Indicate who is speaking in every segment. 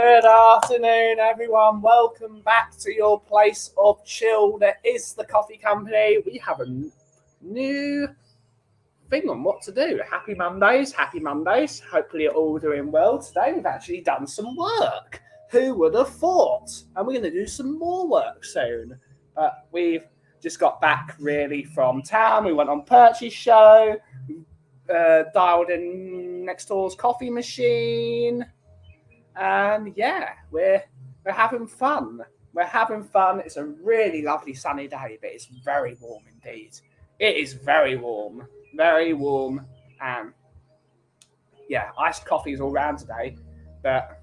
Speaker 1: Good afternoon, everyone. Welcome back to your place of chill. That is the Coffee Company. We have a new thing on what to do. Happy Mondays. Happy Mondays. Hopefully you're all doing well today. We've actually done some work. Who would have thought? And we're going to do some more work soon. But we've just got back really from town. We went on Perchy's show. Dialed in next door's coffee machine. And yeah, we're having fun. We're having fun. It's a really lovely sunny day, but it's very warm indeed. It is very warm. Very warm. And yeah, iced coffees all around today. But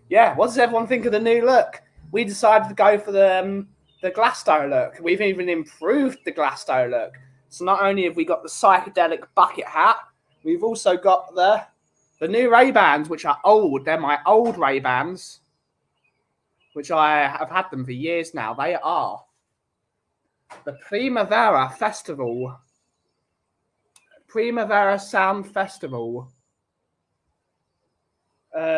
Speaker 1: yeah, what does everyone think of the new look? We decided to go for the Glasto look. We've even improved the Glasto look. So not only have we got the psychedelic bucket hat, we've also got the new Ray-Bans, which are old. They're my old Ray-Bans, which I have had them for years now. They are the Primavera Sound Festival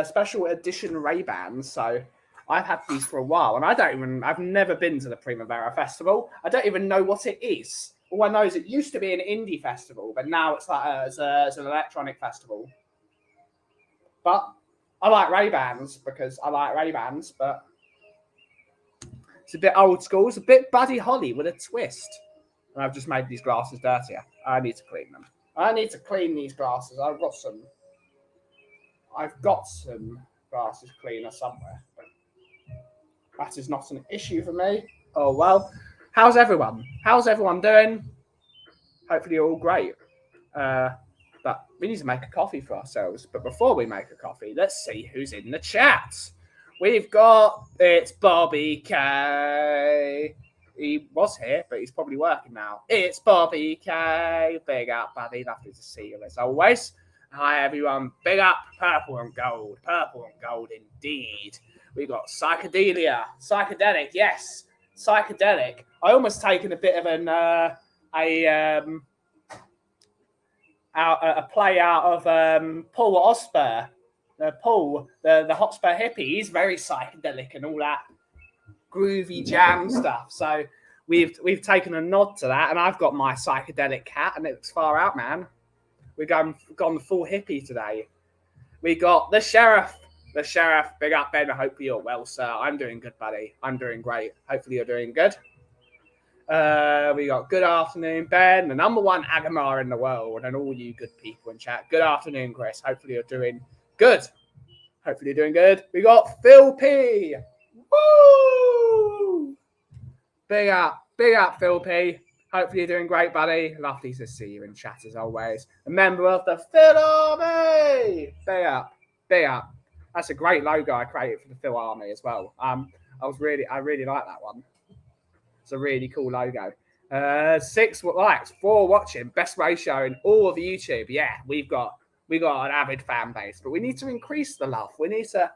Speaker 1: special edition Ray-Bans. So I've had these for a while, and I've never been to the Primavera Festival. I don't even know what it is. All I know is it used to be an indie festival, but now it's like it's an electronic festival. But I like Ray-Bans because I like Ray-Bans, but it's a bit old school. It's a bit Buddy Holly with a twist. And I've just made these glasses dirtier. I need to clean them. I need to clean these glasses. I've got some glasses cleaner somewhere. But that is not an issue for me. Oh, well. How's everyone? How's everyone doing? Hopefully you're all great. But we need to make a coffee for ourselves. But before we make a coffee, let's see who's in the chat. It's Bobby K. He was here, but he's probably working now. It's Bobby K. Big up, buddy. Lovely to see you as always. Hi, everyone. Big up. Purple and gold. Purple and gold indeed. We got psychedelia. Psychedelic, yes. Psychedelic. I almost taken a bit of a play out of Paul Hotspur. Paul, the Hotspur hippie, he's very psychedelic and all that groovy jam stuff. So we've taken a nod to that, and I've got my psychedelic hat, and it looks far out, man. We've gone full hippie today. We got the sheriff. The sheriff, big up, Ben. I hope you're well, sir. I'm doing good, buddy. I'm doing great. Hopefully you're doing good. We got good afternoon, Ben, the number one Agamar in the world, and all you good people in chat. Good afternoon, Chris. Hopefully you're doing good. Hopefully you're doing good. We got Phil P. Woo! Big up, Phil P. Hopefully you're doing great, buddy. Lovely to see you in chat as always. A member of the Phil Army. Big up, big up. That's a great logo I created for the Phil Army as well. I really like that one. It's a really cool logo. 6 likes, 4 watching, best ratio in all of YouTube. Yeah, we got an avid fan base, but we need to increase the love. We need the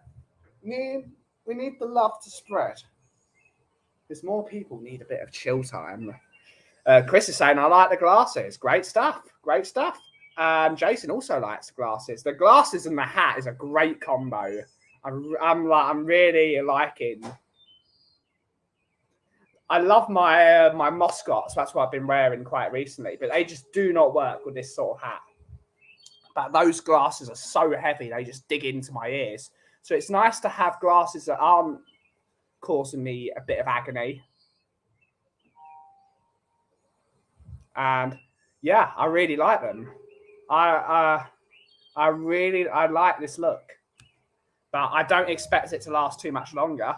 Speaker 1: love to spread. Because more people need a bit of chill time. Chris is saying, I like the glasses. Great stuff. Great stuff. Jason also likes the glasses. The glasses and the hat is a great combo. I'm really liking. I love my my Moscots. That's what I've been wearing quite recently, but they just do not work with this sort of hat. But those glasses are so heavy, they just dig into my ears. So it's nice to have glasses that aren't causing me a bit of agony. And yeah, I really like them. I like this look, but I don't expect it to last too much longer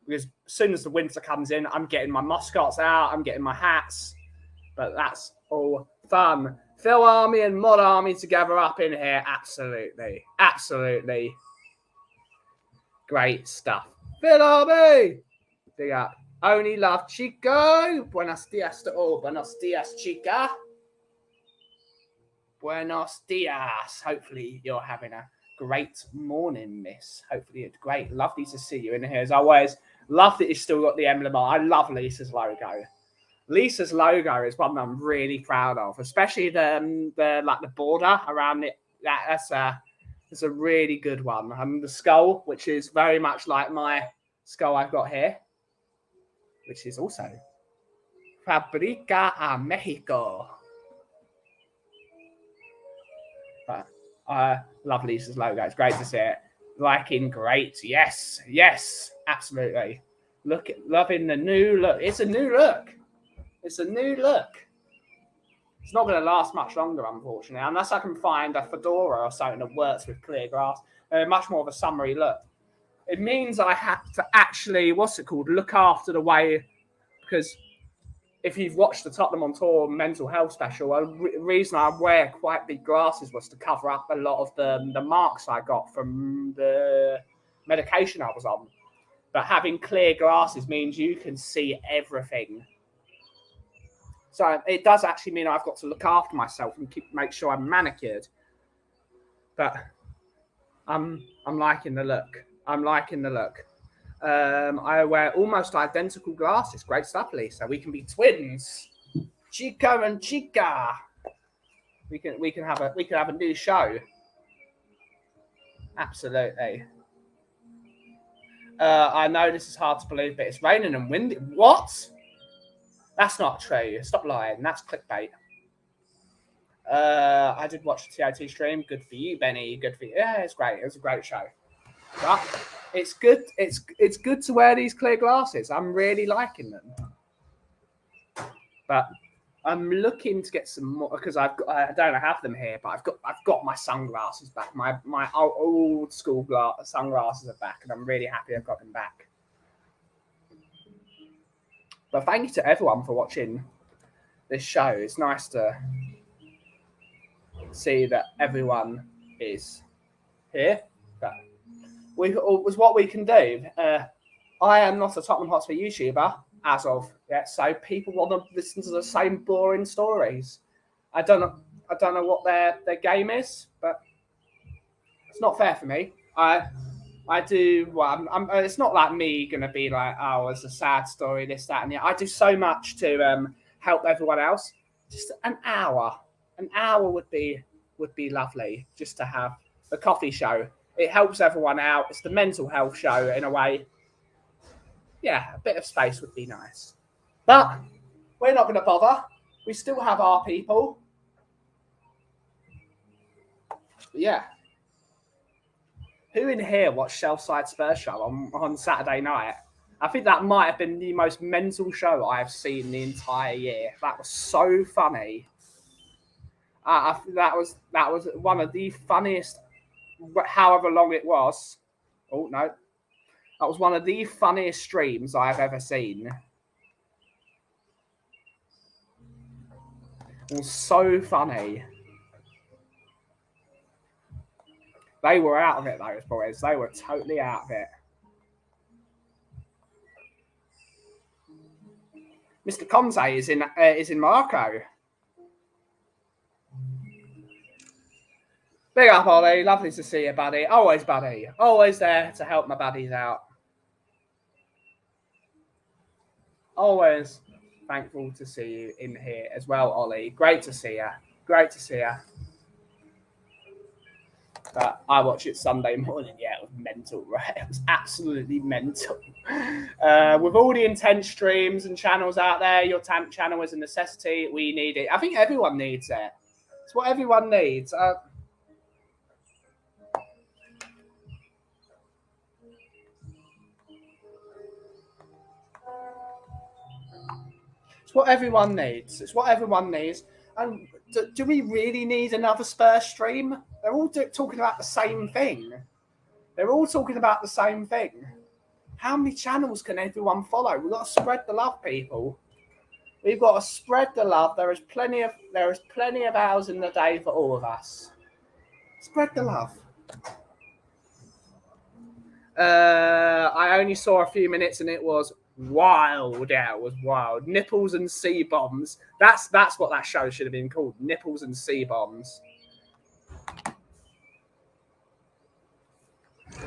Speaker 1: because as soon as the winter comes in, I'm getting my Moscots out, I'm getting my hats, but that's all fun. Phil Army and Mod Army together up in here, absolutely, absolutely great stuff. Phil Army, big up. Only love, Chico. Buenos dias to all. Buenos dias, chica. Buenos dias. Hopefully you're having a great morning, miss. Hopefully it's great. Lovely to see you in here as always. Love that you've still got the emblem on. I love Lisa's logo. Lisa's logo is one that I'm really proud of, especially the border around it. That's It's a really good one. And the skull, which is very much like my skull I've got here, which is also Fabrica a Mexico. But I love Lisa's logo. It's great to see it. Liking great. Yes, absolutely. Loving the new look. It's a new look. It's a new look. It's not going to last much longer, unfortunately, unless I can find a fedora or something that works with clear grass. Much more of a summery look. It means I have to actually, look after the way, because if you've watched the TottenhamOnTour mental health special, a reason I wear quite big glasses was to cover up a lot of the marks I got from the medication I was on. But having clear glasses means you can see everything. So it does actually mean I've got to look after myself and make sure I'm manicured. But I'm liking the look. I'm liking the look. I wear almost identical glasses. Great stuff, Lisa. We can be twins. Chica and Chica. We can have a new show. Absolutely. I know this is hard to believe, but it's raining and windy. What? That's not true. Stop lying. That's clickbait. I did watch the TOT stream. Good for you, Benny. Good for you. Yeah, it's great. It was a great show. But it's good. It's good to wear these clear glasses. I'm really liking them. But I'm looking to get some more because I don't have them here, but I've got my sunglasses back. My old school sunglasses are back, and I'm really happy I've got them back. But thank you to everyone for watching this show. It's nice to see that everyone is here. But what we can do. I am not a Tottenham Hotspur YouTuber as of yet, so people want to listen to the same boring stories. I don't know what their game is, but it's not fair for me. I do. Well, it's not like me going to be like, oh, it's a sad story, this, that, and the. I do so much to help everyone else. Just an hour would be lovely. Just to have a coffee show. It helps everyone out. It's the mental health show in a way. Yeah, a bit of space would be nice. But we're not going to bother. We still have our people. But yeah. Who in here watched Shelfside Spurs show on Saturday night? I think that might have been the most mental show I have seen the entire year. That was so funny. That was one of the funniest, however long it was. Oh, no. That was one of the funniest streams I've ever seen. It was so funny. They were out of it, those boys. They were totally out of it. Mr. Conte is in Morocco. Big up, Ollie. Lovely to see you, buddy. Always, buddy. Always there to help my buddies out. Always thankful to see you in here as well, Ollie. Great to see you. Great to see you. But I watched it Sunday morning. Yeah, it was mental, right? It was absolutely mental. With all the intense streams and channels out there, your channel is a necessity. We need it. I think everyone needs it. It's what everyone needs. It's what everyone needs. It's what everyone needs. And do we really need another Spurs stream? They're all talking about the same thing. They're all talking about the same thing. How many channels can everyone follow? We've got to spread the love, people. We've got to spread the love. There is plenty of hours in the day for all of us. Spread the love. I only saw a few minutes and it was wild. Yeah, it was wild. Nipples and sea bombs. That's what that show should have been called. Nipples and sea bombs.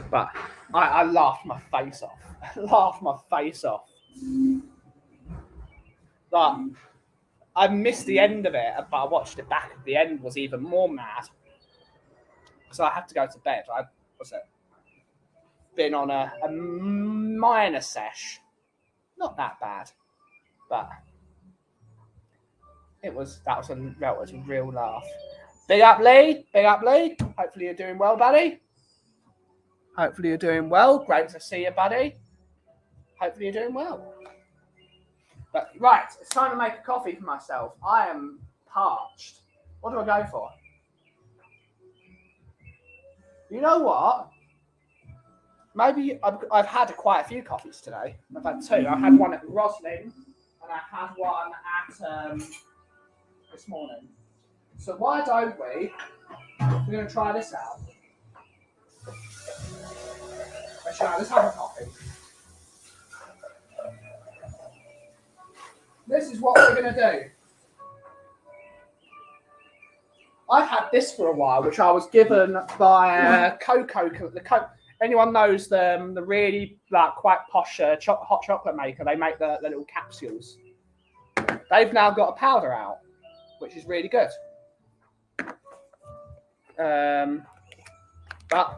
Speaker 1: But I laughed my face off. I laughed my face off. But I missed the end of it, but I watched it back. The end was even more mad. because I had to go to bed. Been on a minor sesh. Not that bad, but that was a real laugh. Big up, Lee. Big up, Lee. Hopefully you're doing well, buddy. Hopefully you're doing well. Great to see you, buddy. Hopefully you're doing well. But right, it's time to make a coffee for myself. I am parched. What do I go for? You know what? Maybe I've had quite a few coffees today. I've had two. I had one at Roslin and I had one at this morning. So why don't we're going to try this out. Let's have a coffee. This is what we're going to do. I've had this for a while, which I was given by anyone knows the really quite posh hot chocolate maker. They make the little capsules. They've now got a powder out, which is really good. But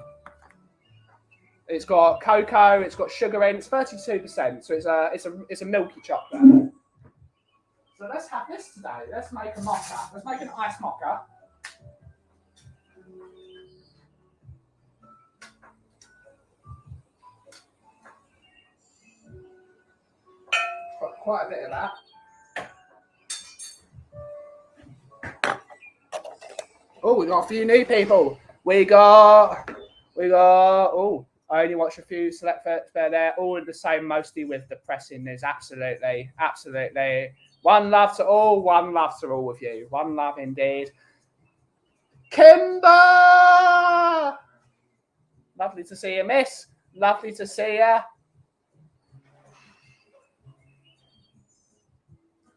Speaker 1: it's got cocoa, it's got sugar in, it's 32%, so it's a milky chocolate. So let's have this today. Let's make a mocha. Let's make an iced mocha. Got quite a bit of that. Oh, we got a few new people. We got. Oh, I only watched a few select there. All the same, mostly with the pressing. There's absolutely. One love to all. One love to all of you. One love indeed. Kimber! Lovely to see you, miss. Lovely to see you.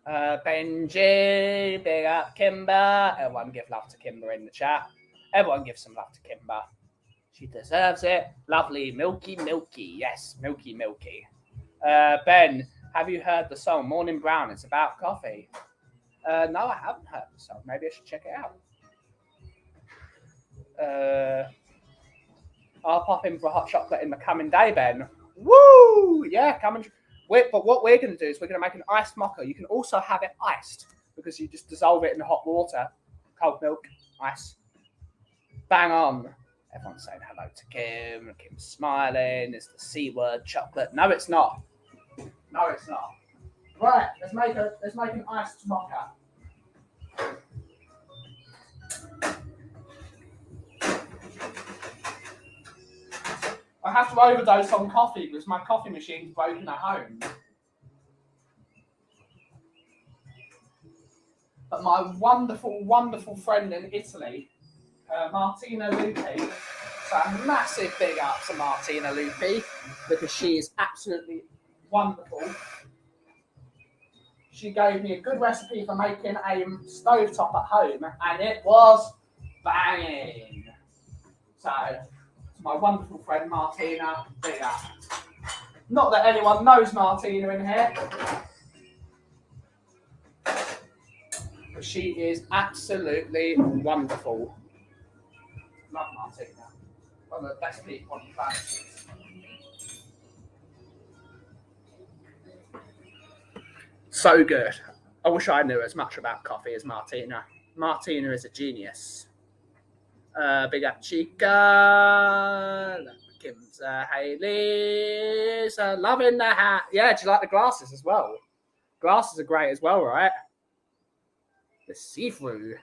Speaker 1: Benji, big up Kimber. Everyone give love to Kimber in the chat. Everyone give some love to Kimber. She deserves it. Lovely, milky. Yes, milky. Ben, have you heard the song Morning Brown? It's about coffee. No, I haven't heard the song. Maybe I should check it out. I'll pop in for a hot chocolate in the coming day, Ben. Woo! Yeah, come and... But what we're going to do is we're going to make an iced mocha. You can also have it iced because you just dissolve it in hot water, cold milk, ice. Bang on. Everyone's saying hello to Kim. Kim's smiling. It's the C word, chocolate. No, it's not. No, it's not. Right, let's make an iced mocha. I have to overdose on coffee because my coffee machine's broken at home. But my wonderful friend in Italy, Martina Lupi, so a massive big up to Martina Lupi because she is absolutely wonderful. She gave me a good recipe for making a stovetop at home and it was banging. So, my wonderful friend Martina, big up. Not that anyone knows Martina in here, but she is absolutely wonderful. Love Martina. One of the best people on the planet. So good. I wish I knew as much about coffee as Martina. Martina is a genius. Big up Chica. Kim's Hayley's loving the hat. Yeah, do you like the glasses as well? Glasses are great as well, right? The see-through.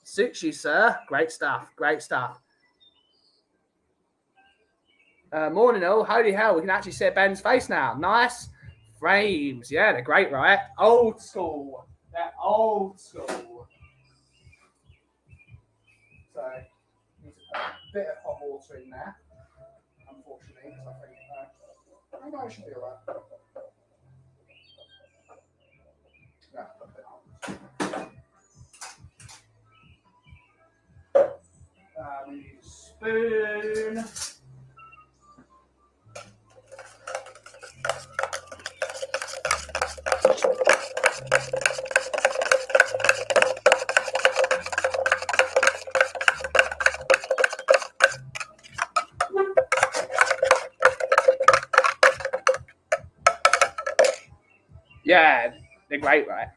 Speaker 1: Suits you, sir. Great stuff. Morning all. Holy hell, we can actually see Ben's face now. Nice frames. Yeah, they're great, right? Old school. They're old school. So, need to put a bit of hot water in there, unfortunately, because I think I should be alright. Yeah, put a bit of hot. We need a spoon. Yeah, they're great, right?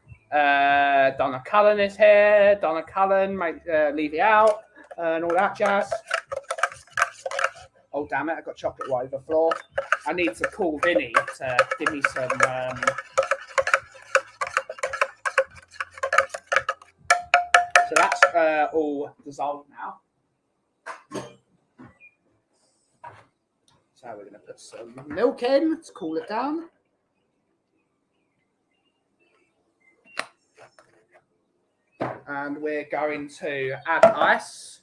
Speaker 1: Donna Cullen is here. Donna Cullen, leave it out and all that jazz. Oh, damn it, I got chocolate all over the floor. I need to call Vinny to give me some... So that's all dissolved now. So we're going to put some milk in to cool it down. And we're going to add ice.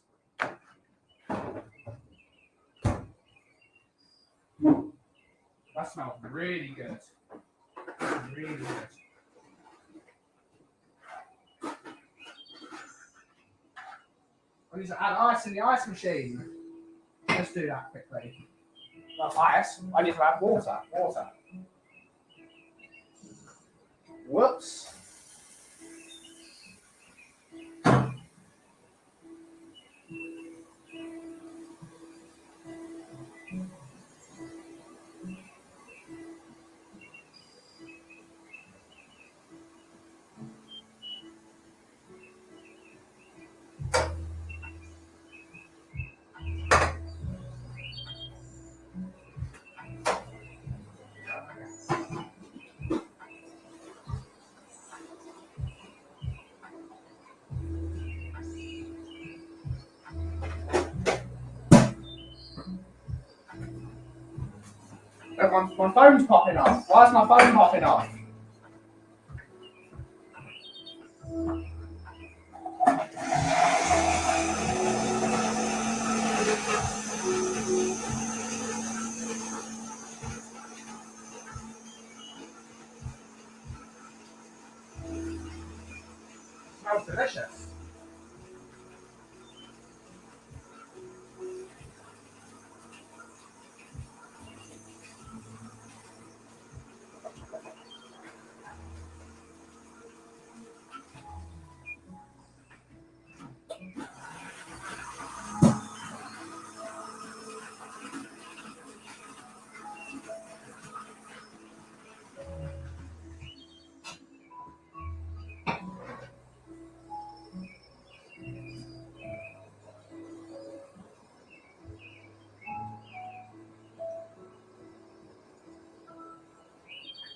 Speaker 1: That smells really good. Really good. I need to add ice in the ice machine. Let's do that quickly. Not ice. I need to add water. Water. Whoops. My phone's popping off. Why is my phone popping off? Smells delicious.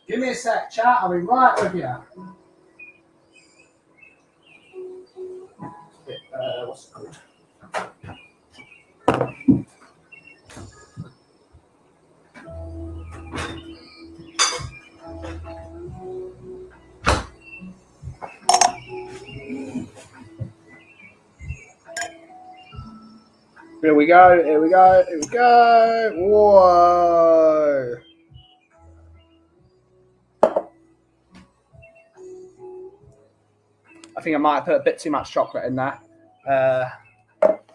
Speaker 1: Give me a sec, chat. I'll be right with you. What's it called? Here we go. Here we go. Here we go. Whoa. I think I might have put a bit too much chocolate in there.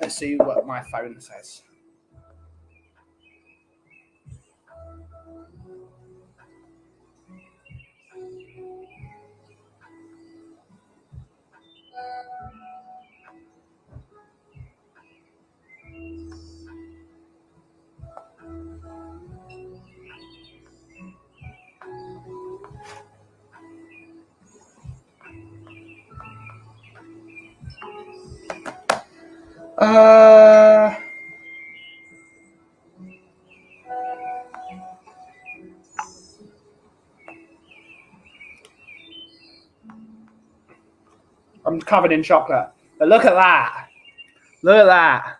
Speaker 1: Let's see what my phone says. I'm covered in chocolate. But look at that. Look at that.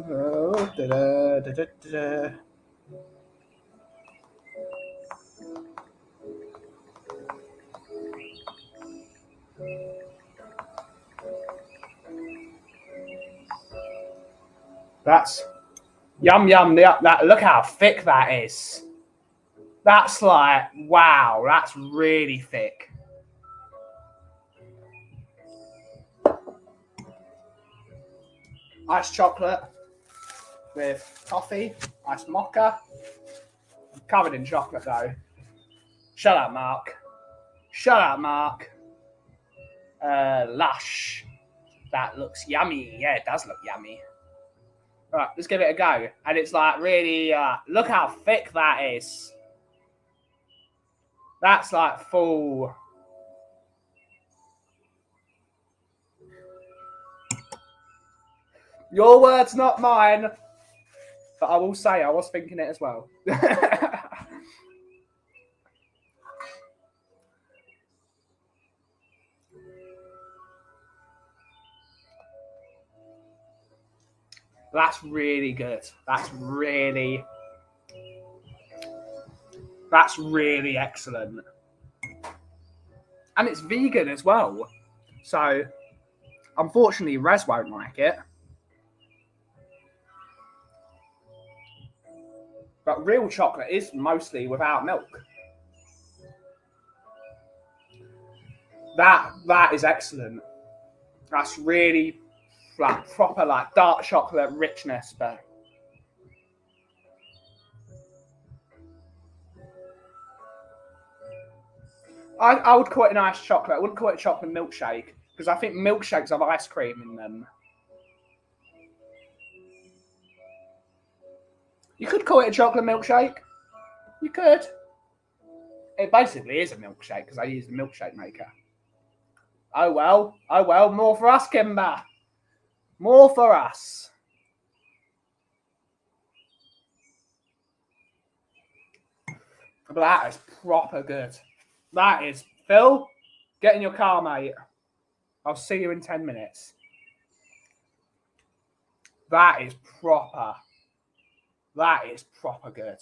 Speaker 1: Oh, da, da, da, da. That's yum yum. That look how thick that is. That's like wow. That's really thick. Iced chocolate with coffee, iced mocha. I'm covered in chocolate though. Shut up, Mark. Shut up, Mark. Lush. That looks yummy. Yeah, it does look yummy. All right, let's give it a go. And it's like really, look how thick that is. That's like full. Your words, not mine. But I will say I was thinking it as well. That's really good. That's really excellent. And it's vegan as well. So, unfortunately, Rez won't like it. But real chocolate is mostly without milk. That is excellent. That's really like proper like dark chocolate richness, but I would call it an iced chocolate. I wouldn't call it a chocolate milkshake because I think milkshakes have ice cream in them. You could call it a chocolate milkshake. You could. It basically is a milkshake because I use the milkshake maker. Oh well. More for us, Kimber. More for us. But that is proper good. That is. Phil, get in your car, mate. I'll see you in 10 minutes. That is proper. That is proper good.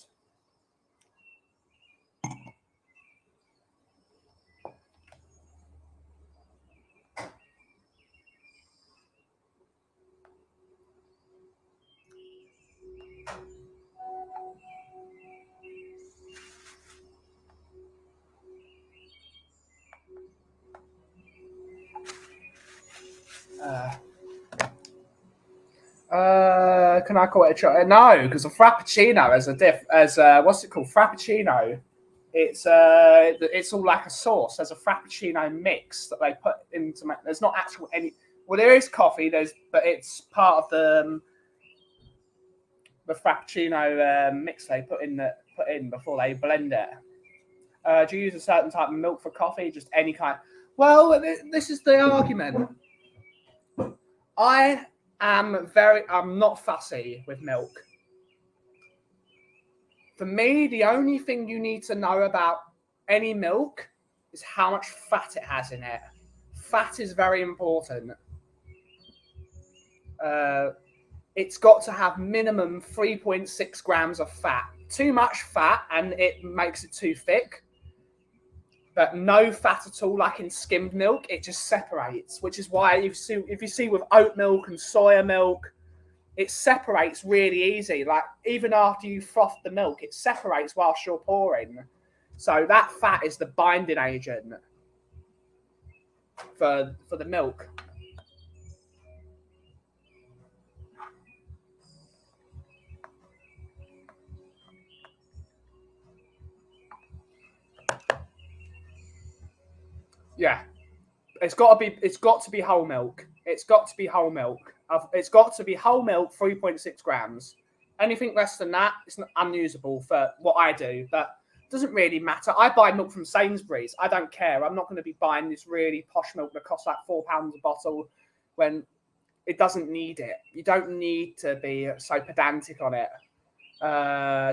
Speaker 1: Can I call it a chocolate? No, because a frappuccino what's it called? Frappuccino. It's all like a sauce. There's a frappuccino mix that they put into. There's not actual any. Well, there is coffee. But it's part of the frappuccino mix they put in before they blend it. Do you use a certain type of milk for coffee? Just any kind? Well, this is the argument. I'm not fussy with milk. For me, the only thing you need to know about any milk is how much fat it has in it. Fat is very important. It's got to have minimum 3.6 grams of fat. Too much fat and it makes it too thick. But no fat at all, like in skimmed milk, it just separates, which is why if you see with oat milk and soya milk, it separates really easy. Like even after you froth the milk, it separates whilst you're pouring. So that fat is the binding agent for the milk. Yeah, it's got to be whole milk. It's got to be whole milk. It's got to be whole milk, 3.6 grams. Anything less than that, it's unusable for what I do. But it doesn't really matter. I buy milk from Sainsbury's. I don't care. I'm not going to be buying this really posh milk that costs like £4 a bottle when it doesn't need it. You don't need to be so pedantic on it.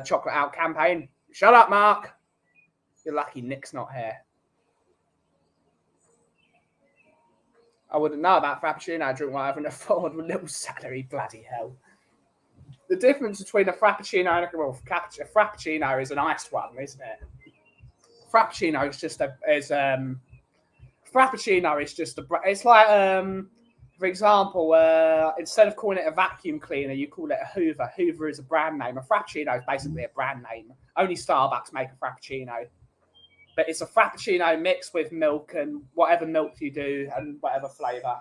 Speaker 1: Chocolate out campaign. Shut up, Mark. You're lucky Nick's not here. I wouldn't know about Frappuccino. I drink what I can afford with little salary. Bloody hell. The difference between a Frappuccino and a Frappuccino is an iced one, isn't it? Frappuccino is just Frappuccino is just it's like, for example, instead of calling it a vacuum cleaner, you call it a Hoover. Hoover is a brand name. A Frappuccino is basically a brand name. Only Starbucks make a Frappuccino. But it's a Frappuccino mixed with milk and whatever milk you do and whatever flavour.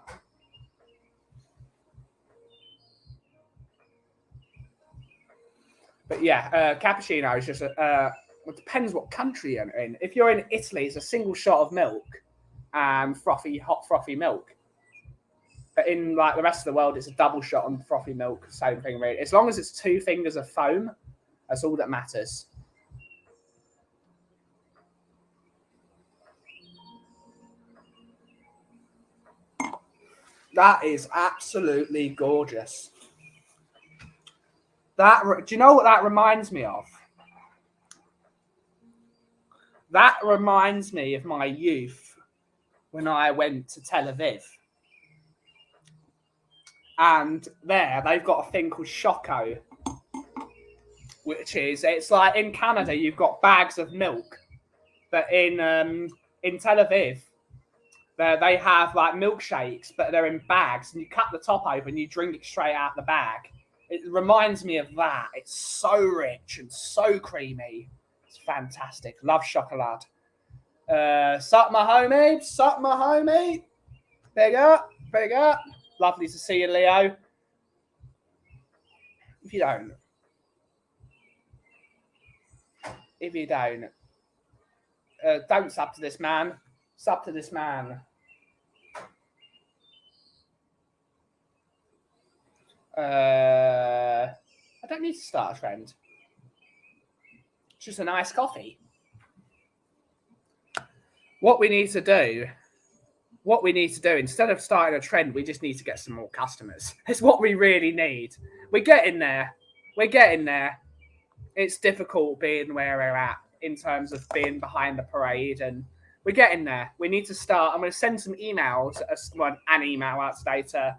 Speaker 1: But yeah, cappuccino is just it depends what country you're in. If you're in Italy, it's a single shot of milk and hot frothy milk. But in like the rest of the world, it's a double shot on frothy milk. Same thing, really. As long as it's 2 fingers of foam, that's all that matters. That is absolutely gorgeous. Do you know what that reminds me of? That reminds me of my youth when I went to Tel Aviv. And there, they've got a thing called Choco, which is, it's like in Canada, you've got bags of milk. But in Tel Aviv, they have like milkshakes, but they're in bags. And you cut the top open and you drink it straight out the bag. It reminds me of that. It's so rich and so creamy. It's fantastic. Love chocolate. Sup, my homie. Sup, my homie. Big up. Big up. Lovely to see you, Leo. If you don't sub to this man. Sub to this man. I don't need to start a trend. It's just a nice coffee. What we need to do, instead of starting a trend, we just need to get some more customers. It's what we really need. We're getting there. It's difficult being where we're at in terms of being behind the parade, and we're getting there. We need to start. I'm going to send some emails, an email out today to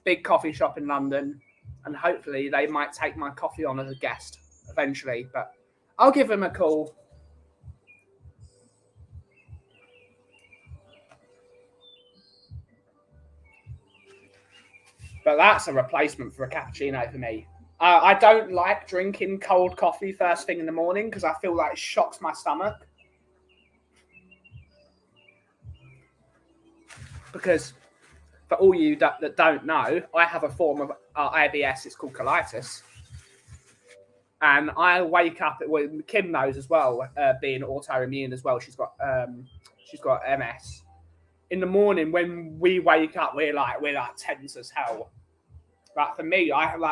Speaker 1: big coffee shop in London, and hopefully they might take my coffee on as a guest eventually, but I'll give them a call. But that's a replacement for a cappuccino for me. I don't like drinking cold coffee first thing in the morning because I feel like it shocks my stomach. Because for all you that don't know, I have a form of IBS. It's called colitis. And I wake up, Kim knows as well, being autoimmune as well. She's got MS. In the morning when we wake up, we're like tense as hell. Like for me,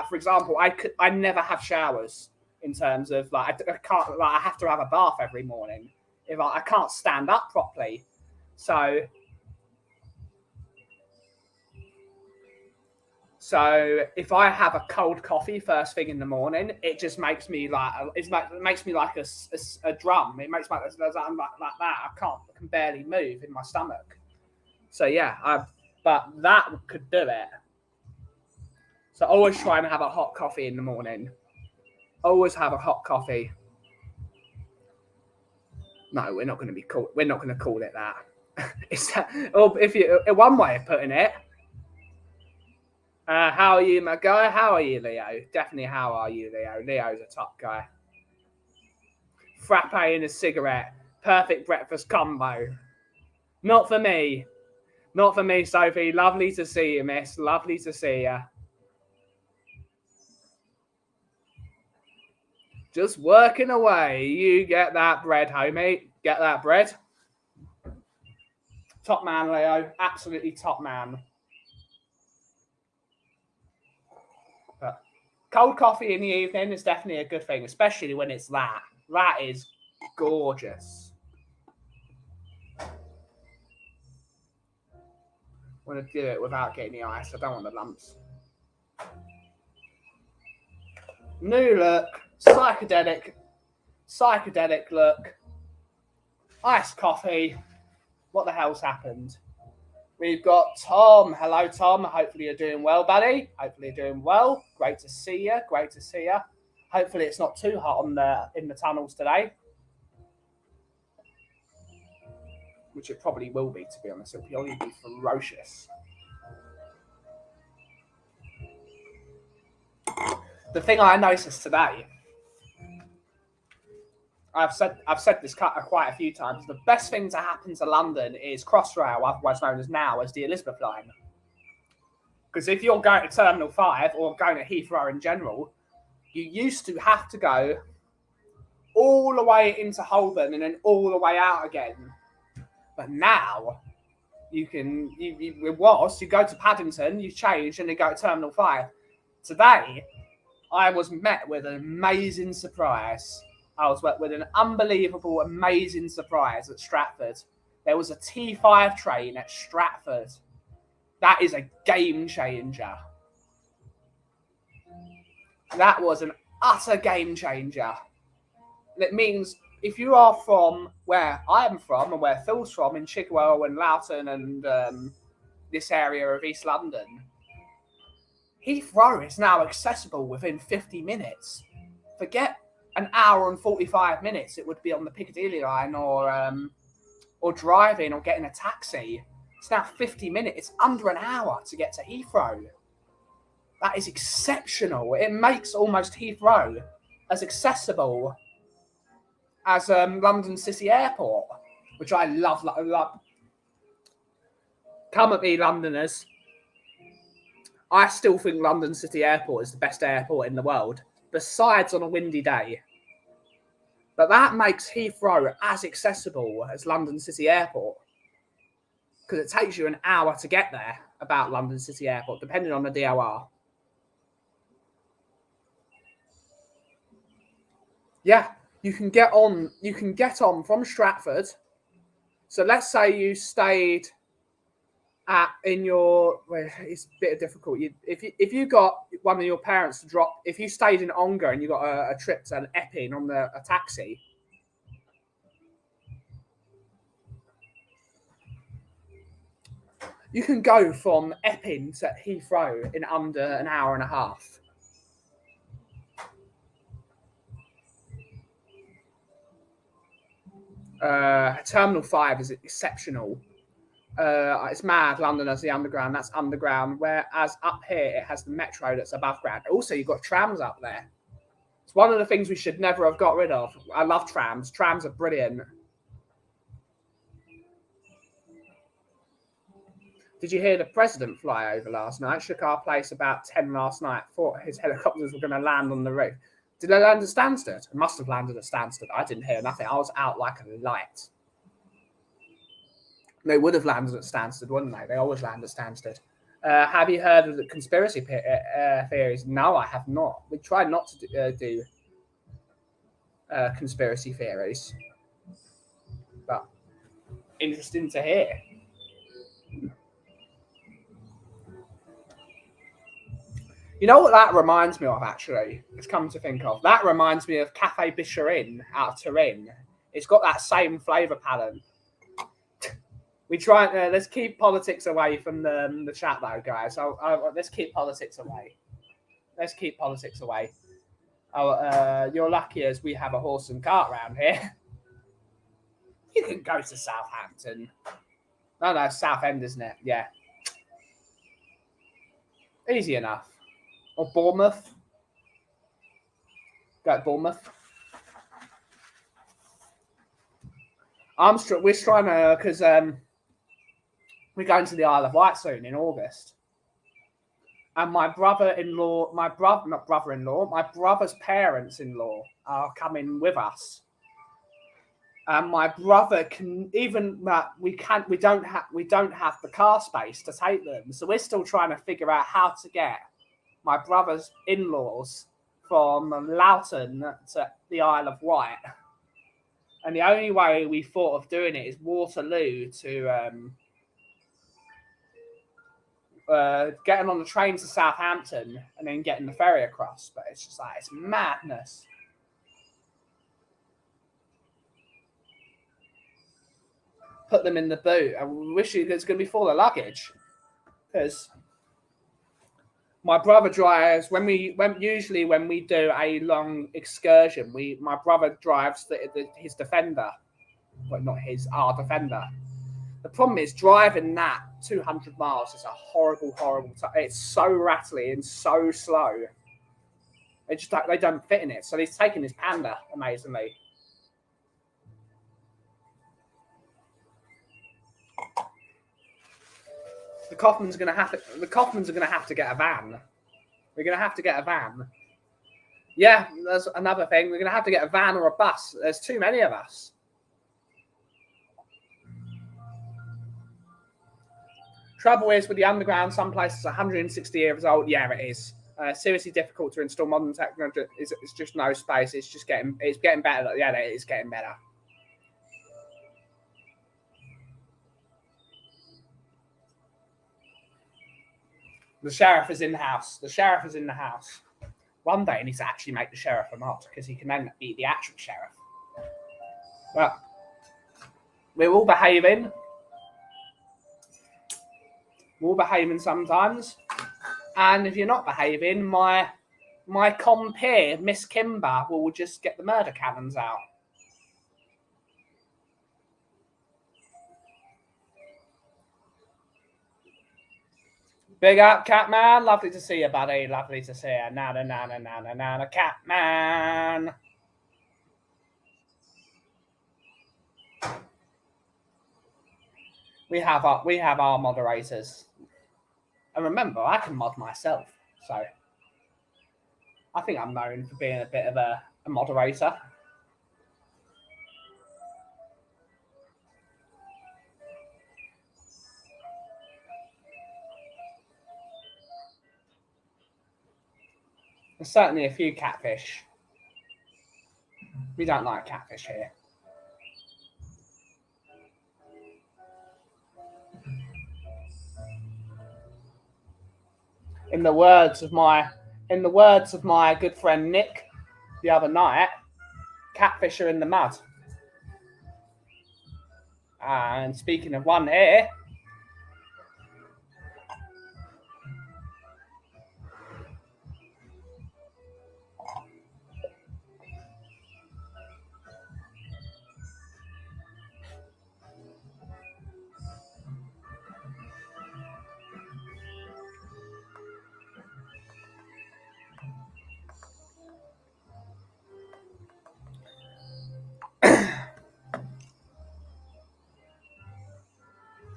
Speaker 1: for example, I never have showers in terms of I can't, I have to have a bath every morning if I can't stand up properly. So if I have a cold coffee first thing in the morning, it just makes me like a drum. It makes me like that. I can barely move in my stomach. So yeah, but that could do it. So always try and have a hot coffee in the morning. Always have a hot coffee. No, we're not going to call it that. One way of putting it. How are you, my guy? How are you, Leo? Definitely, how are you, Leo? Leo's a top guy. Frappe and a cigarette. Perfect breakfast combo. Not for me. Not for me, Sophie. Lovely to see you, miss. Lovely to see you. Just working away. You get that bread, homie. Get that bread. Top man, Leo. Absolutely top man. But cold coffee in the evening is definitely a good thing, especially when it's that. That is gorgeous. I want to do it without getting the ice. I don't want the lumps. New look. Psychedelic look. Iced coffee. What the hell's happened? We've got Tom. Hello, Tom. Hopefully you're doing well, buddy. Hopefully you're doing well. Great to see you. Great to see you. Hopefully it's not too hot in the tunnels today. Which it probably will be, to be honest. It'll probably be ferocious. The thing I noticed today, I've said this quite a few times. The best thing to happen to London is Crossrail, otherwise known as now as the Elizabeth line. Because if you're going to Terminal 5 or going to Heathrow in general, you used to have to go all the way into Holborn and then all the way out again. But now You go to Paddington, you change, and you go to Terminal 5. Today, I was met with an amazing surprise. I was met with an unbelievable, amazing surprise at Stratford. There was a T5 train at Stratford. That is a game changer. That was an utter game changer. It means if you are from where I'm from and where Phil's from, in Chigwell and Loughton and this area of East London, Heathrow is now accessible within 50 minutes. Forget an hour and 45 minutes it would be on the Piccadilly line or driving or getting a taxi. It's now 50 minutes. It's under an hour to get to Heathrow. That is exceptional. It makes almost Heathrow as accessible as London City Airport, which I love. Come at me, Londoners. I still think London City Airport is the best airport in the world, besides on a windy day. But that makes Heathrow as accessible as London City Airport, because it takes you an hour to get there, about London City Airport, depending on the DOR. Yeah, you can get on from Stratford. So let's say you stayed it's a bit difficult. If you got one of your parents to drop, if you stayed in Ongar and you got a trip to Epping on a taxi, you can go from Epping to Heathrow in under an hour and a half. Terminal 5 is exceptional. It's mad. London has the underground. That's underground. Whereas up here, it has the metro that's above ground. Also, you've got trams up there. It's one of the things we should never have got rid of. I love trams. Trams are brilliant. Did you hear the president fly over last night? Shook our place about 10 last night. Thought his helicopters were going to land on the roof. Did they land at Stansted? It must have landed at Stansted. I didn't hear nothing. I was out like a light. They would have landed at Stansted, wouldn't they? They always land at Stansted. Have you heard of the conspiracy theories? No, I have not. We try not to do conspiracy theories. But interesting to hear. You know what that reminds me of, actually? It's come to think of. That reminds me of Cafe Bicherin out of Turin. It's got that same flavour palette. We try. Let's keep politics away from the chat, though, guys. Let's keep politics away. Let's keep politics away. You're lucky as we have a horse and cart round here. You can go to Southampton. No, Southend, isn't it? Yeah. Easy enough. Or Bournemouth. Go to Bournemouth. We're trying to, because we're going to the Isle of Wight soon in August. And my brother's parents-in-law are coming with us. And my brother we don't have the car space to take them. So we're still trying to figure out how to get my brother's in-laws from Loughton to the Isle of Wight. And the only way we thought of doing it is Waterloo to getting on the train to Southampton and then getting the ferry across. But it's just like, it's madness. Put them in the boot. I wish it's going to be full of luggage. Because my brother drives, when we do a long excursion, my brother drives his Defender. Well, not his, our Defender. The problem is driving that 200 miles is a horrible time. It's so rattly and so slow. They don't fit in it. So he's taken his Panda, amazingly. The Kaufmans are going to have to get a van. We're going to have to get a van. Yeah, there's another thing. We're going to have to get a van or a bus. There's too many of us. Trouble is with the underground, some places are 160 years old. Yeah, it is. Seriously difficult to install modern technology. It's just no space. It's getting better. Yeah, it is getting better. The sheriff is in the house. The sheriff is in the house. One day he needs to actually make the sheriff a mod because he can then be the actual sheriff. Well, we're all behaving. We're all behaving sometimes. And if you're not behaving, my compere, Miss Kimber, will just get the murder cannons out. Big up, Catman. Lovely to see you, buddy. Lovely to see you. Na, Catman. We have our moderators. And remember, I can mod myself. So I think I'm known for being a bit of a moderator. There's certainly a few catfish. We don't like catfish here. In the words of my good friend Nick the other night, catfish are in the mud. And speaking of one here,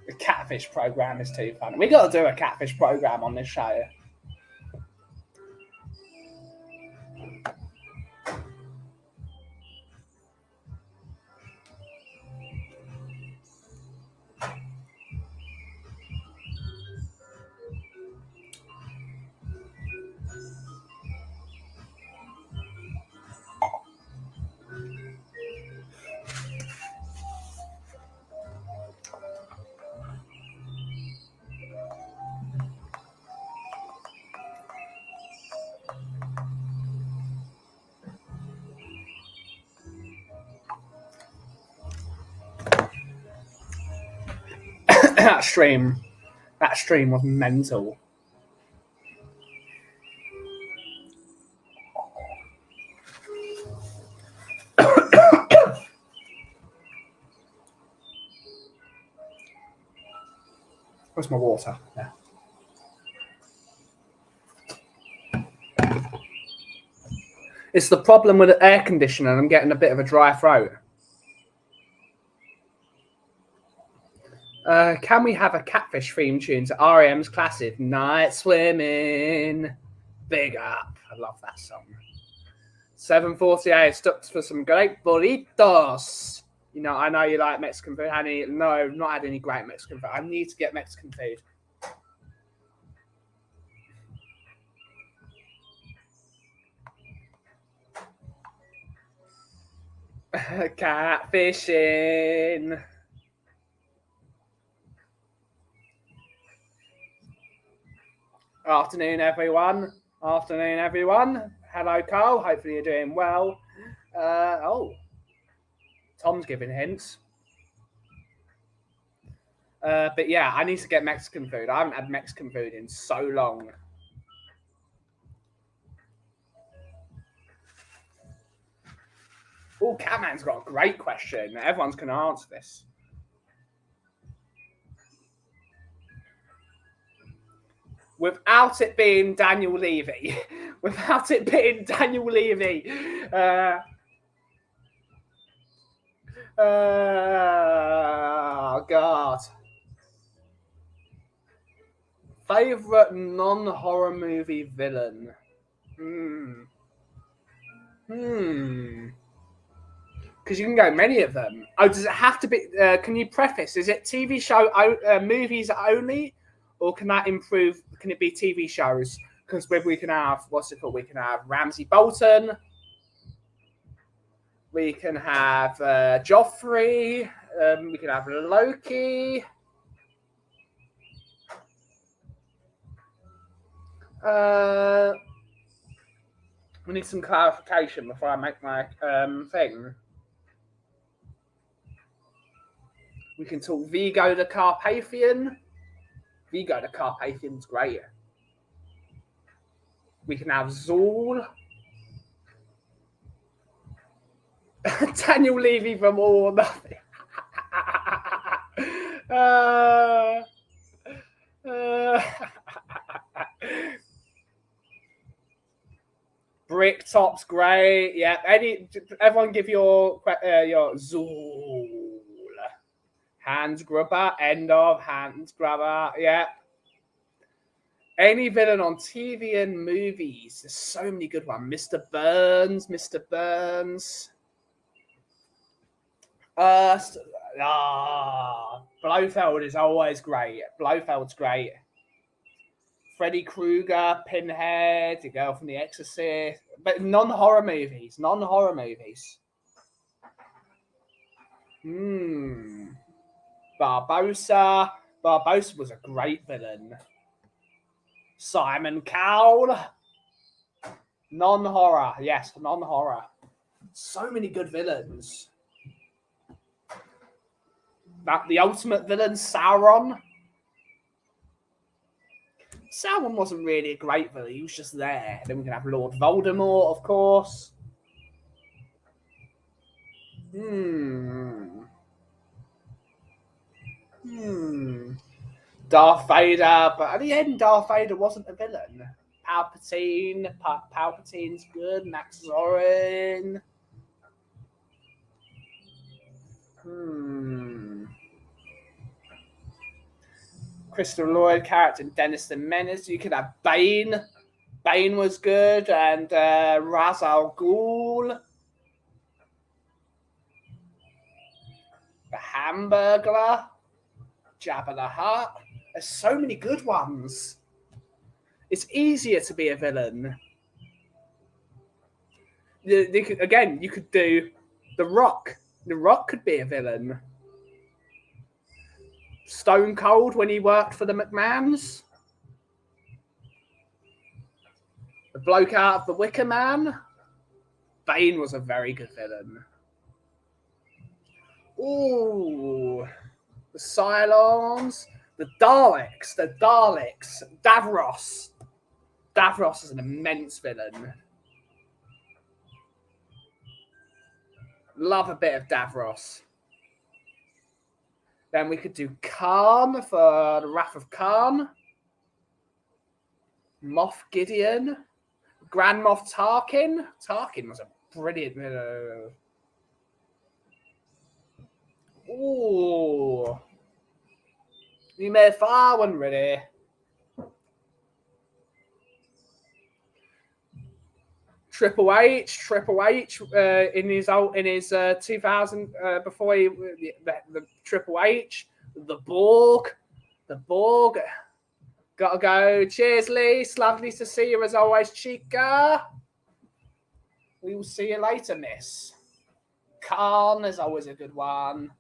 Speaker 1: the catfish program is too funny. We got to do a catfish program on this show. That stream was mental. Where's my water? Yeah. It's the problem with the air conditioner. I'm getting a bit of a dry throat. Can we have a catfish theme tune to REM's classic Night Swimming? Big up. I love that song. 7:48. Stopped for some great burritos. You know, I know you like Mexican food. No, I've not had any great Mexican food. I need to get Mexican food. Catfishing. Afternoon, everyone. Hello, Carl. Hopefully you're doing well. Tom's giving hints. But yeah, I need to get Mexican food. I haven't had Mexican food in so long. Oh, Catman's got a great question. Everyone's going to answer this. Without it being Daniel Levy. Oh, God. Favorite non-horror movie villain? Because you can go many of them. Oh, does it have to be? Can you preface? Is it TV show movies only, Or can that improve? Can it be TV shows? Because we can have, what's it called? We can have Ramsay Bolton. We can have Joffrey. We can have Loki. We need some clarification before I make my thing. We can talk Vigo the Carpathian. Vigo the Carpathian's great. We can have Zool. Daniel Levy from All or Nothing. Bricktop's great. Yeah. Everyone give your Zool. Hands grubber. End of hands grubber. Yeah. Any villain on TV and movies. There's so many good ones. Mr. Burns. Blofeld is always great. Blofeld's great. Freddy Krueger, Pinhead, the girl from The Exorcist. But non-horror movies. Barbossa. Barbossa was a great villain. Simon Cowell. Non-horror. Yes, non-horror. So many good villains. The ultimate villain, Sauron. Sauron wasn't really a great villain. He was just there. Then we can have Lord Voldemort, of course. Darth Vader, but at the end, Darth Vader wasn't a villain. Palpatine's good. Max Zorin. Christopher Lloyd character and Dennis the Menace. You could have Bane. Bane was good, and Ra's al Ghul. The Hamburglar. Jabba the Hutt. There's so many good ones. It's easier to be a villain. You could do The Rock. The Rock could be a villain. Stone Cold when he worked for the McMahons. The bloke out of The Wicker Man. Bane was a very good villain. Ooh. The Cylons. The Daleks. Davros. Davros is an immense villain. Love a bit of Davros. Then we could do Khan for the Wrath of Khan. Moff Gideon. Grand Moff Tarkin. Tarkin was a brilliant villain. Ooh. You made far one ready. Triple H in his 2000 before he the Triple H, the Borg. Gotta go. Cheers, Lee. It's lovely to see you as always, Chica. We will see you later, miss. Khan is always a good one.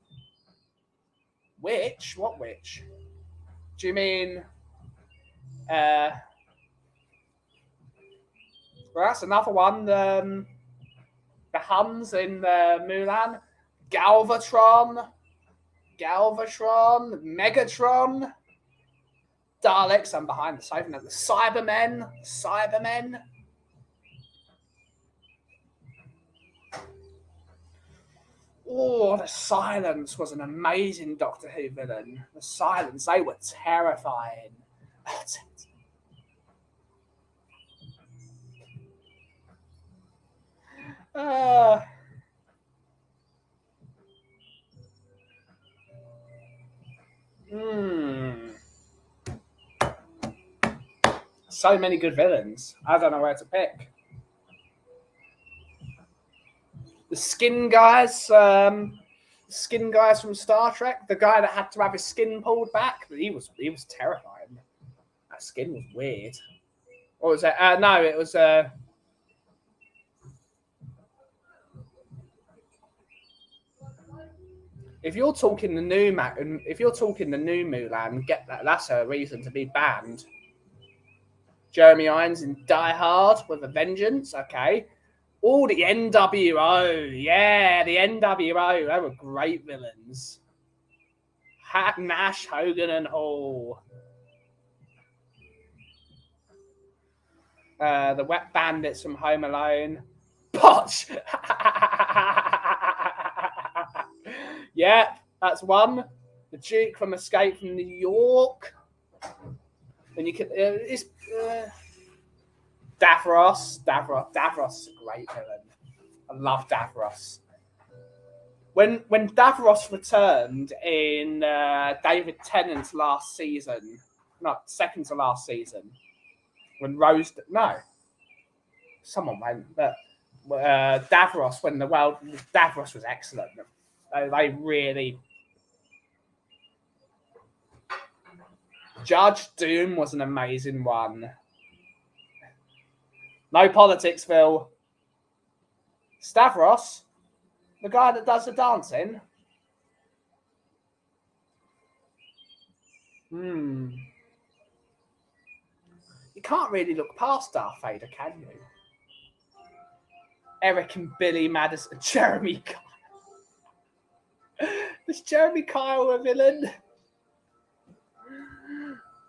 Speaker 1: Witch? What witch? Do you mean well, that's another one. The Huns in Mulan. Galvatron. Megatron. Daleks. I'm behind the sofa now. The Cybermen. Oh, the Silence was an amazing Doctor Who villain. The Silence, they were terrifying. So many good villains. I don't know where to pick. The skin guys from Star Trek. The guy that had to have his skin pulled back. He was terrifying. That skin was weird. What was it? No, it was. If you're talking the new Mulan, get that. That's a reason to be banned. Jeremy Irons in Die Hard with a Vengeance. Okay. Oh, the NWO. Yeah, the NWO. They were great villains. Nash, Hogan, and Hall. The Wet Bandits from Home Alone. Potch. Yeah, that's one. The Duke from Escape from New York. And you can. It's Davros. Davros is a great villain. I love Davros. When Davros returned in David Tennant's last season, not second to last season, when Rose, no, someone went, but Davros, when Davros was excellent. They really. Judge Doom was an amazing one. No politics, Phil. Stavros, the guy that does the dancing. You can't really look past Darth Vader, can you? Eric and Billy Madison. Jeremy Kyle. Is Jeremy Kyle a villain?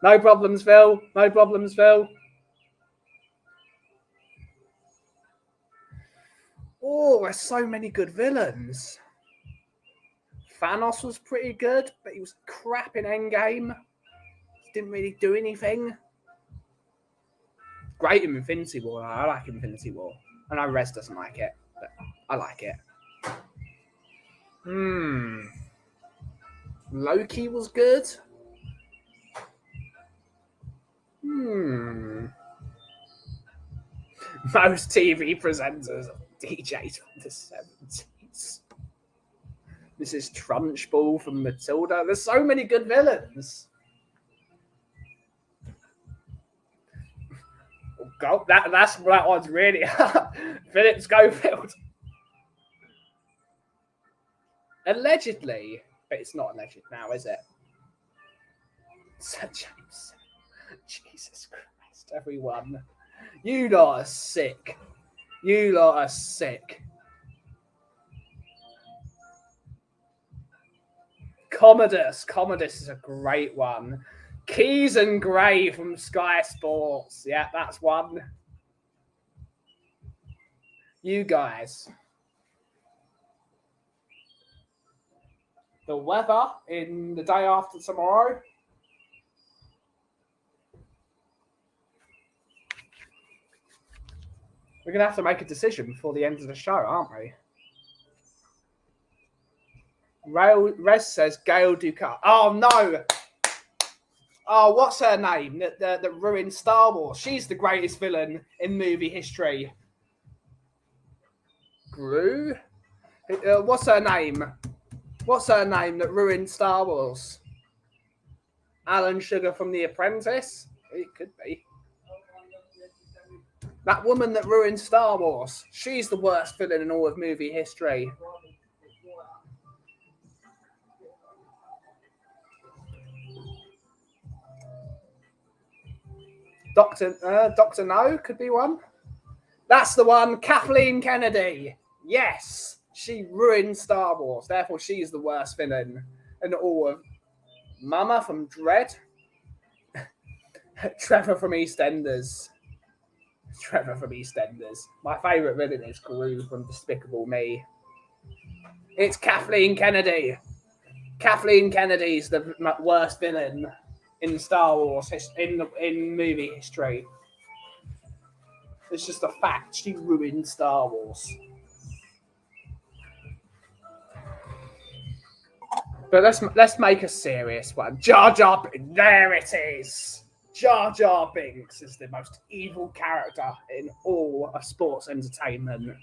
Speaker 1: No problems, Phil. No problems, Phil. Oh, there's so many good villains. Thanos was pretty good, but he was crap in Endgame. He didn't really do anything. Great in Infinity War. I like Infinity War. I know Rez doesn't like it, but I like it. Loki was good. Most TV presenters are DJs from the 70s. This is Trunchbull from Matilda. There's so many good villains. Oh, that one's really hard. Philip Schofield. Allegedly, but it's not alleged now, is it? Sir James. Jesus Christ, everyone. You lot are sick. You lot are sick. Commodus is a great one. Keys and Gray from Sky Sports. Yeah, that's one. You guys. The weather in the day after tomorrow. We're going to have to make a decision before the end of the show, aren't we? Rez says Gail Ducat. Oh, no. Oh, what's her name? That ruined Star Wars. She's the greatest villain in movie history. Gru? What's her name? What's her name that ruined Star Wars? Alan Sugar from The Apprentice? It could be. That woman that ruined Star Wars. She's the worst villain in all of movie history. Dr. No could be one. That's the one. Kathleen Kennedy. Yes. She ruined Star Wars. Therefore, she's the worst villain in all of Mama from Dread. Trevor from EastEnders. My favourite villain is Gru from Despicable Me. It's Kathleen Kennedy. Kathleen Kennedy's the worst villain in Star Wars, in movie history. It's just a fact. She ruined Star Wars. But let's make a serious one. Jar Jar Binks. There it is. Jar Jar Binks is the most evil character in all of sports entertainment.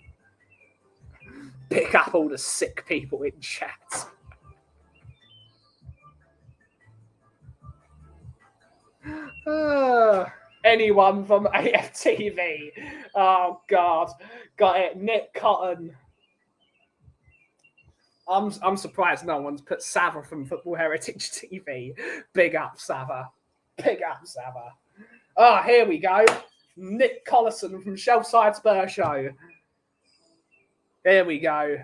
Speaker 1: Pick up all the sick people in chat. anyone from AFTV. Oh God, got it. Nick Cotton. I'm surprised no one's put Sava from Football Heritage TV. Big up Sava. Big up Sava. Oh, here we go. Nick Collison from Shelfside Spur Show. There we go.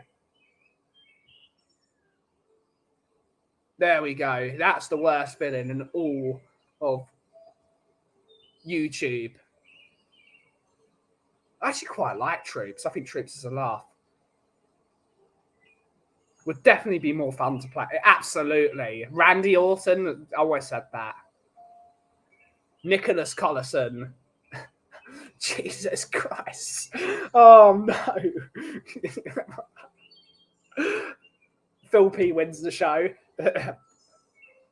Speaker 1: There we go. That's the worst villain in all of YouTube. I actually quite like Troops. I think Troops is a laugh. Would definitely be more fun to play. Absolutely. Randy Orton, I always said that. Nicholas Collison. Jesus Christ. Oh, no. Phil P wins the show.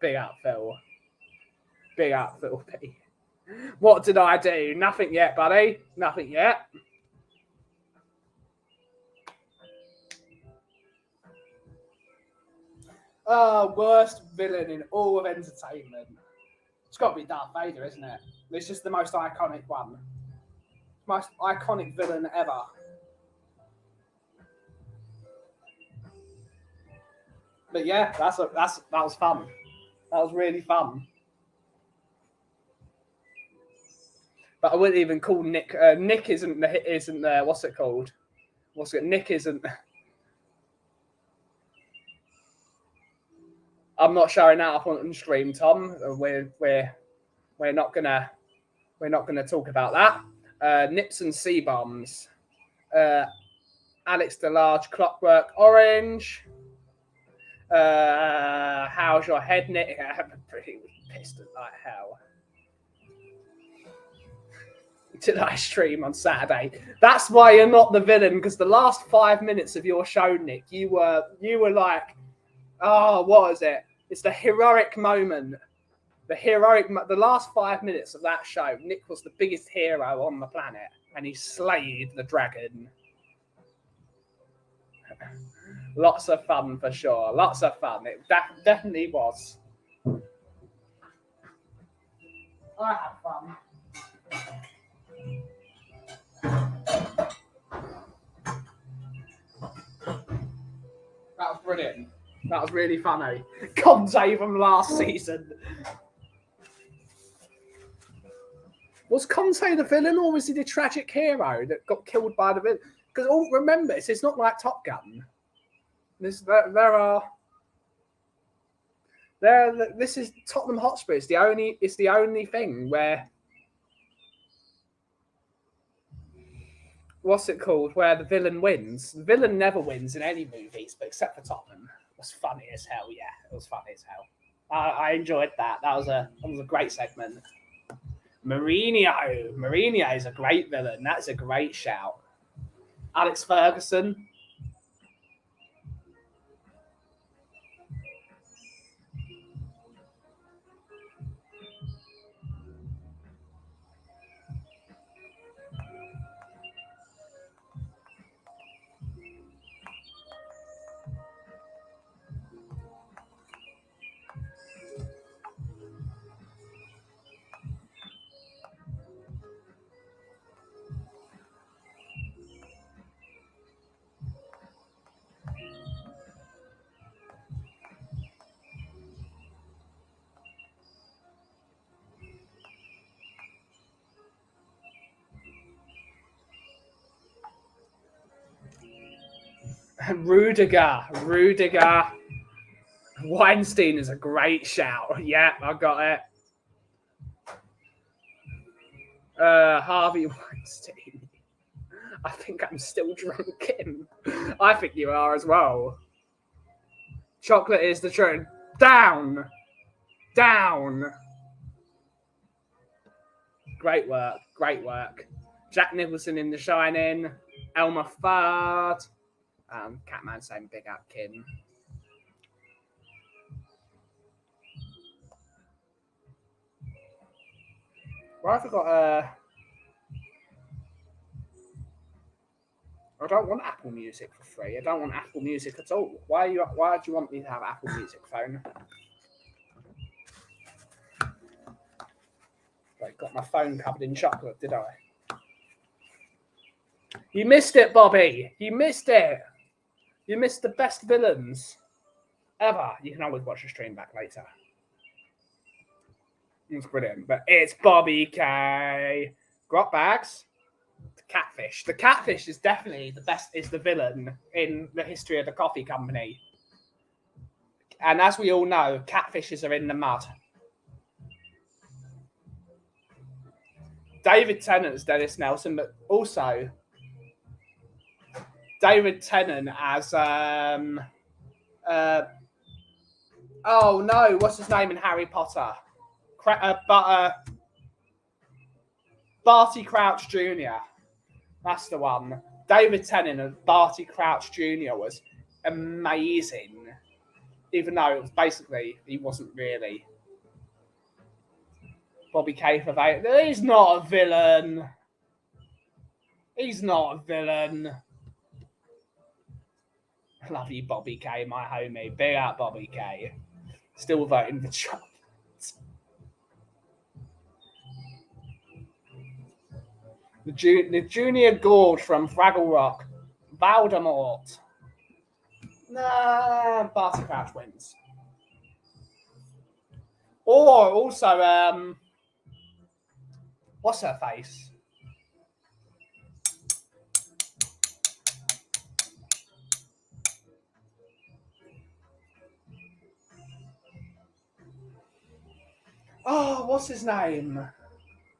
Speaker 1: Big up, Phil. Big up, Phil P. What did I do? Nothing yet, buddy. Nothing yet. Worst villain in all of entertainment. It's got to be Darth Vader, isn't it? It's just the most iconic one. Most iconic villain ever. But yeah, that was fun. That was really fun. But I wouldn't even call Nick. Nick isn't there. What's it called? Nick isn't. I'm not showing that up on stream, Tom. We're not gonna talk about that. Nips and C bombs. Alex DeLarge, Clockwork Orange. How's your head, Nick? I'm pretty pissed like hell. Did I stream on Saturday? That's why you're not the villain, because the last 5 minutes of your show, Nick, you were like, oh, what is it? It's the heroic moment. The last 5 minutes of that show, Nick was the biggest hero on the planet, and he slayed the dragon. Lots of fun for sure. Lots of fun. It definitely was. I had fun. That was brilliant. That was really funny. Conte from last season. Was Conte the villain, or was he the tragic hero that got killed by the villain? Because remember, it's not like Top Gun. This is Tottenham Hotspur. It's the only thing where, what's it called, where the villain wins. The villain never wins in any movies, but except for Tottenham. It was funny as hell. Yeah, it was funny as hell. I enjoyed that. That was a great segment. Mourinho is a great villain. That's a great shout. Alex Ferguson. Rudiger. Weinstein is a great shout. Yeah, I got it. Harvey Weinstein. I think I'm still drunk. I think you are as well. Chocolate is the truth. Down. Great work. Jack Nicholson in The Shining. Elmer Fudd. Catman saying big up, Kim. Well, I forgot. I don't want Apple Music for free. I don't want Apple Music at all. Why do you want me to have Apple Music phone? Like Got my phone covered in chocolate, did I? You missed it, Bobby. You missed it. You missed the best villains ever. You can always watch the stream back later. It's brilliant. But it's Bobby K. Grot bags. The catfish. The catfish is definitely the best, is the villain in the history of the coffee company. And as we all know, catfishes are in the mud. David Tennant's Dennis Nelson, but also David Tennant as oh no, what's his name in Harry Potter? Barty Crouch Jr. That's the one. David Tennant and Barty Crouch Jr. was amazing. Even though it was basically, he wasn't really. Bobby K for that. He's not a villain. He's not a villain. Love you, Bobby K, my homie. Big out, Bobby K. Still voting for Trump. The Junior Gorge from Fraggle Rock. Voldemort. Nah, Barty Crouch wins. Or also, what's her face? Oh, what's his name?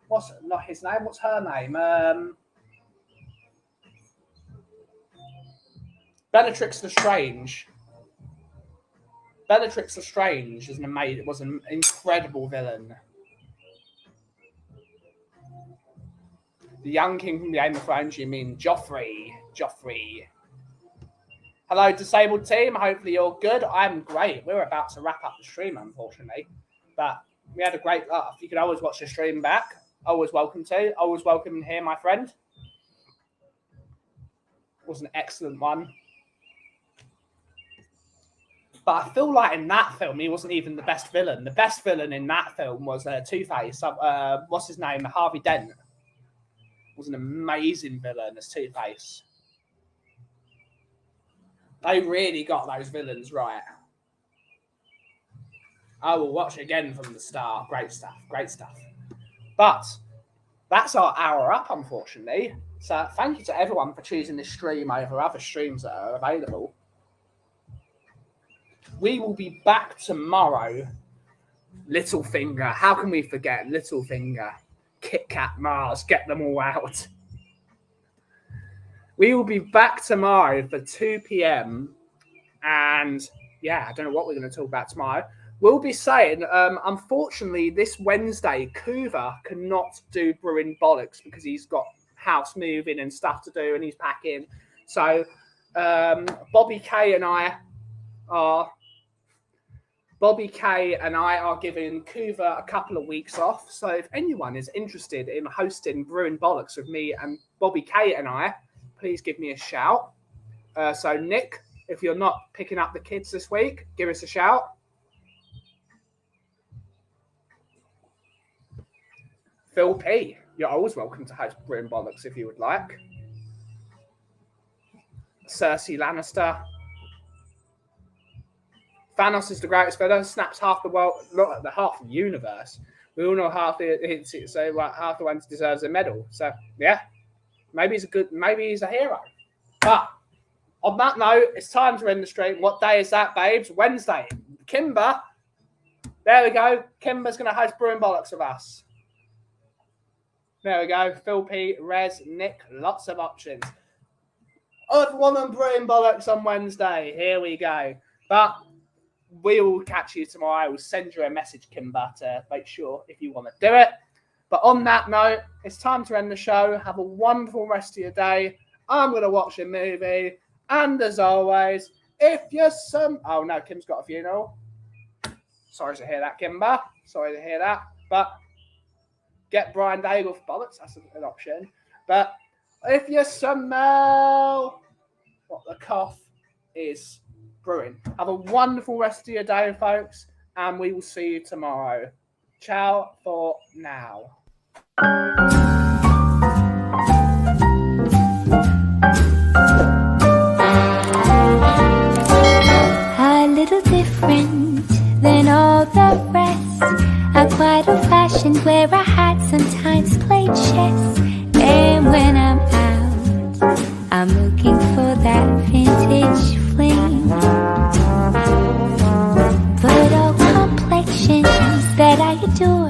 Speaker 1: What's not his name? What's her name? Bellatrix Lestrange. Bellatrix Lestrange was an incredible villain. The young king from Game of Thrones, you mean Joffrey. Joffrey. Hello, disabled team. Hopefully you're good. I'm great. We're about to wrap up the stream, unfortunately. But we had a great laugh. You can always watch the stream back. Always welcome to. Always welcome here, my friend. It was an excellent one. But I feel like in that film, he wasn't even the best villain. The best villain in that film was Two-Face. What's his name? Harvey Dent. Was an amazing villain as Two-Face. They really got those villains right. I will watch again from the start. Great stuff. Great stuff. But that's our hour up, unfortunately. So thank you to everyone for choosing this stream over other streams that are available. We will be back tomorrow. Littlefinger. How can we forget Littlefinger? Kit Kat, Mars. Get them all out. We will be back tomorrow for 2 p.m. And yeah, I don't know what we're going to talk about tomorrow. We'll be saying, unfortunately, this Wednesday, Kuva cannot do Brewing Bollocks because he's got house moving and stuff to do and he's packing. So Bobby K and I are giving Kuva a couple of weeks off. So if anyone is interested in hosting Brewing Bollocks with me and Bobby K and I, please give me a shout. So Nick, if you're not picking up the kids this week, give us a shout. Phil P, you're always welcome to host Brewing Bollocks if you would like. Cersei Lannister. Thanos is the greatest villain, snaps half the world, not the half the universe. We all know half the ones deserves a medal. So yeah, maybe he's a hero. But on that note, it's time to end the stream. What day is that, babes? Wednesday. Kimber. There we go. Kimber's going to host Brewing Bollocks with us. There we go. Phil P, Rez, Nick, lots of options. Odd Woman Brewing Bollocks on Wednesday. Here we go. But we will catch you tomorrow. I will send you a message, Kimber, to make sure if you want to do it. But on that note, it's time to end the show. Have a wonderful rest of your day. I'm going to watch a movie. And as always, if you're oh no, Kim's got a funeral. Sorry to hear that, Kimber. Sorry to hear that. But get Brian Daigle for bollocks. That's an option. But if you smell what the cough is brewing, have a wonderful rest of your day, folks. And we will see you tomorrow. Ciao for now.
Speaker 2: A little different than all the rest. I'm quite old-fashioned, wear a hat, sometimes play chess. And when I'm out, I'm looking for that vintage fling. But all complexions that I adore